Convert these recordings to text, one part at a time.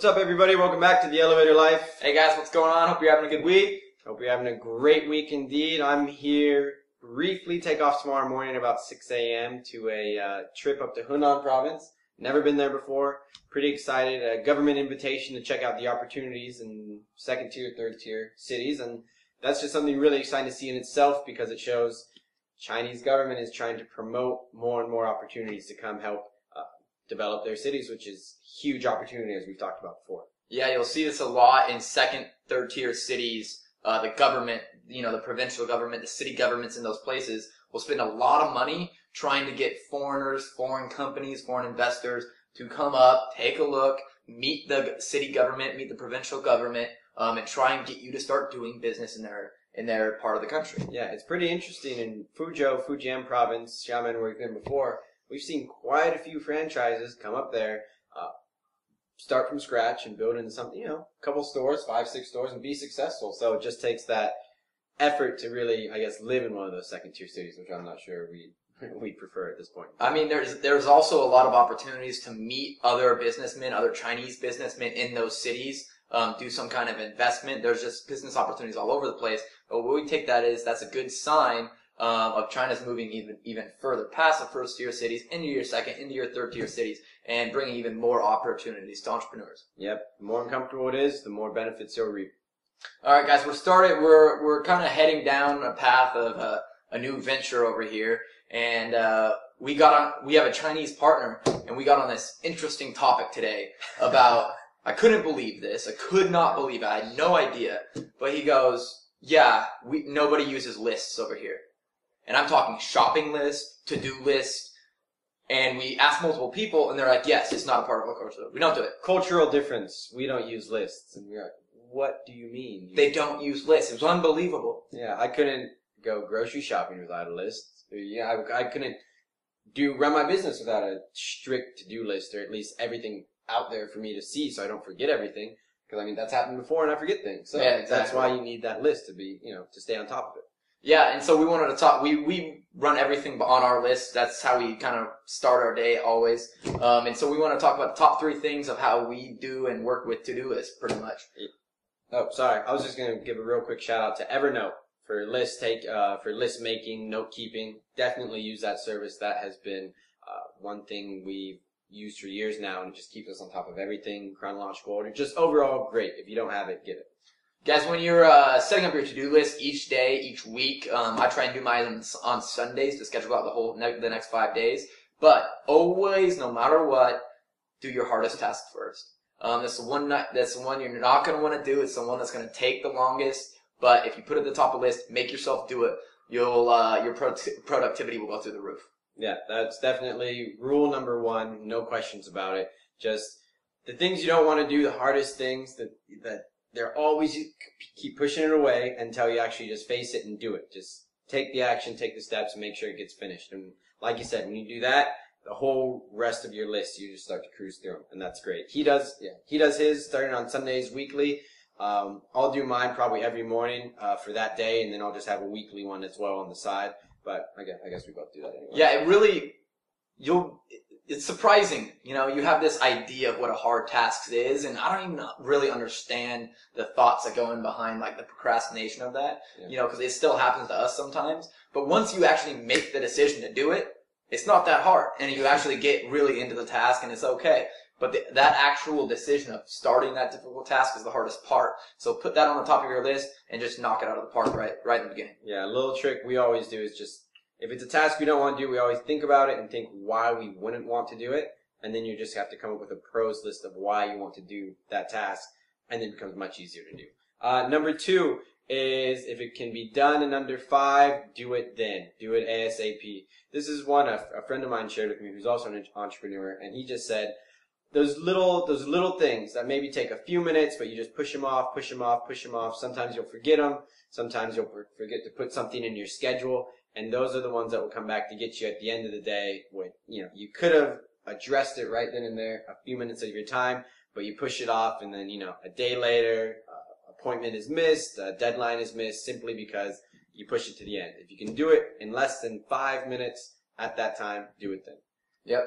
What's up, everybody? Welcome back to the Elevator Life. Hey guys, what's going on? Hope you're having a good week. Hope you're having a great week indeed. I'm here briefly, take off tomorrow morning about 6 a.m. to a trip up to Hunan province. Never been there before. Pretty excited. A government invitation to check out the opportunities in second tier, third tier cities. And that's just something really exciting to see in itself because it shows Chinese government is trying to promote more and more opportunities to come help develop their cities, which is huge opportunity as we've talked about before. Yeah, you'll see this a lot in second, third tier cities. The government, the provincial government, the city governments in those places will spend a lot of money trying to get foreigners, foreign companies, foreign investors to come up, take a look, meet the city government, meet the provincial government, and try and get you to start doing business in their part of the country. Yeah, it's pretty interesting. In Fujian province, Xiamen, where we've been before, we've seen quite a few franchises come up there, start from scratch and build into something, a couple stores, 5, 6 stores, and be successful. So it just takes that effort to really, live in one of those second tier cities, which I'm not sure we prefer at this point. I mean, there's also a lot of opportunities to meet other businessmen, other Chinese businessmen in those cities, do some kind of investment. There's just business opportunities all over the place. But what we take that's a good sign of China's moving even further past the first tier cities into your second, into your third tier cities, and bringing even more opportunities to entrepreneurs. Yep. The more uncomfortable it is, the more benefits you'll reap. All right, guys, we're kind of heading down a path of a new venture over here, and we have a Chinese partner, and we got on this interesting topic today about I couldn't believe this. I could not believe it. I had no idea. But he goes, yeah, nobody uses lists over here. And I'm talking shopping list, to-do list, and we asked multiple people, and they're like, yes, it's not a part of our culture. We don't do it. Cultural difference. We don't use lists. And we're like, what do you mean? They don't use lists. It was unbelievable. Yeah, I couldn't go grocery shopping without a list. Yeah, I couldn't run my business without a strict to-do list, or at least everything out there for me to see so I don't forget everything. Because, that's happened before and I forget things. So yeah, exactly. That's why you need that list to be, to stay on top of it. Yeah, and so we wanted to talk, we run everything on our list. That's how we kind of start our day always. And so we want to talk about the top 3 things of how we do and work with to-do lists, pretty much. Oh, sorry. I was just going to give a real quick shout out to Evernote for for list making, note keeping. Definitely use that service. That has been one thing we've used for years now, and it just keeps us on top of everything, chronological order. Just overall great. If you don't have it, get it. Guys, when you're setting up your to-do list each day, each week, I try and do mine on Sundays to schedule out the next 5 days. But always, no matter what, do your hardest task first. That's the one you're not going to want to do. It's the one that's going to take the longest. But if you put it at the top of the list, make yourself do it. Your productivity will go through the roof. Yeah, that's definitely rule number 1. No questions about it. Just the things you don't want to do, the hardest things that they're always, you keep pushing it away until you actually just face it and do it. Just take the action, take the steps, and make sure it gets finished. And like you said, when you do that, the whole rest of your list, you just start to cruise through them. And that's great. He does his starting on Sundays weekly. I'll do mine probably every morning, for that day, and then I'll just have a weekly one as well on the side. But I guess we both do that anyway. Yeah, it's surprising. You have this idea of what a hard task is, and I don't even really understand the thoughts that go in behind, the procrastination of that, because it still happens to us sometimes. But once you actually make the decision to do it, it's not that hard, and you actually get really into the task, and it's okay. But that actual decision of starting that difficult task is the hardest part. So put that on the top of your list and just knock it out of the park right in the beginning. Yeah, a little trick we always do is just, if it's a task we don't want to do, we always think about it and think why we wouldn't want to do it. And then you just have to come up with a pros list of why you want to do that task. And then it becomes much easier to do. Number 2 is if it can be done in under 5, do it then. Do it ASAP. This is one a friend of mine shared with me who's also an entrepreneur. And he just said, those little things that maybe take a few minutes, but you just push them off. Sometimes you'll forget them. Sometimes you'll forget to put something in your schedule. And those are the ones that will come back to get you at the end of the day when, you could have addressed it right then and there, a few minutes of your time, but you push it off and then, a day later, appointment is missed, a deadline is missed simply because you push it to the end. If you can do it in less than 5 minutes at that time, do it then. Yep.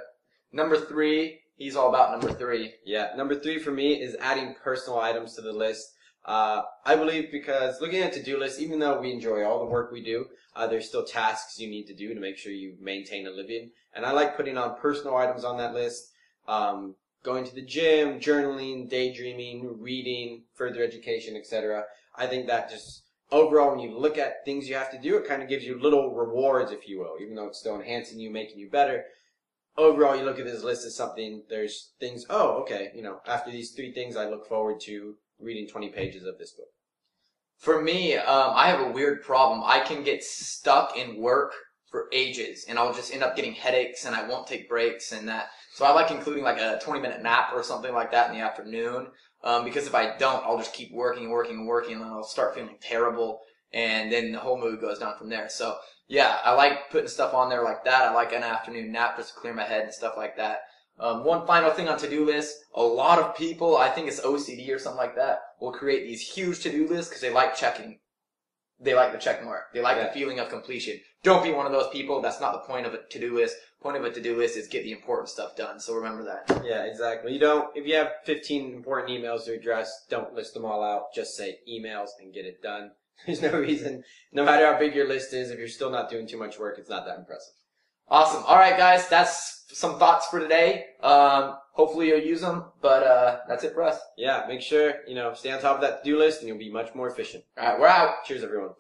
Number 3 he's all about number 3. Yeah, number 3 for me is adding personal items to the list. I believe because looking at to-do lists, even though we enjoy all the work we do, there's still tasks you need to do to make sure you maintain a living. And I like putting on personal items on that list. Going to the gym, journaling, daydreaming, reading, further education, etc. I think that just overall, when you look at things you have to do, it kind of gives you little rewards, if you will, even though it's still enhancing you, making you better. Overall, you look at this list as something, there's things, oh, okay, after these 3 things, I look forward to reading 20 pages of this book. For me, I have a weird problem. I can get stuck in work for ages, and I'll just end up getting headaches, and I won't take breaks and that. So I like including like a 20-minute nap or something like that in the afternoon, because if I don't, I'll just keep working, and then I'll start feeling terrible, and then the whole mood goes down from there. So yeah, I like putting stuff on there like that. I like an afternoon nap just to clear my head and stuff like that. One final thing on to-do lists, a lot of people, I think it's OCD or something like that, will create these huge to-do lists because they like checking. They like the check mark. They like the feeling of completion. Don't be one of those people. That's not the point of a to-do list. Point of a to-do list is get the important stuff done. So remember that. Yeah, exactly. If you have 15 important emails to address, don't list them all out. Just say emails and get it done. There's no reason, no matter how big your list is, if you're still not doing too much work, it's not that impressive. Awesome. All right, guys. That's some thoughts for today. Hopefully you'll use them, but that's it for us. Yeah, make sure, stay on top of that to-do list and you'll be much more efficient. All right, we're out. Cheers, everyone.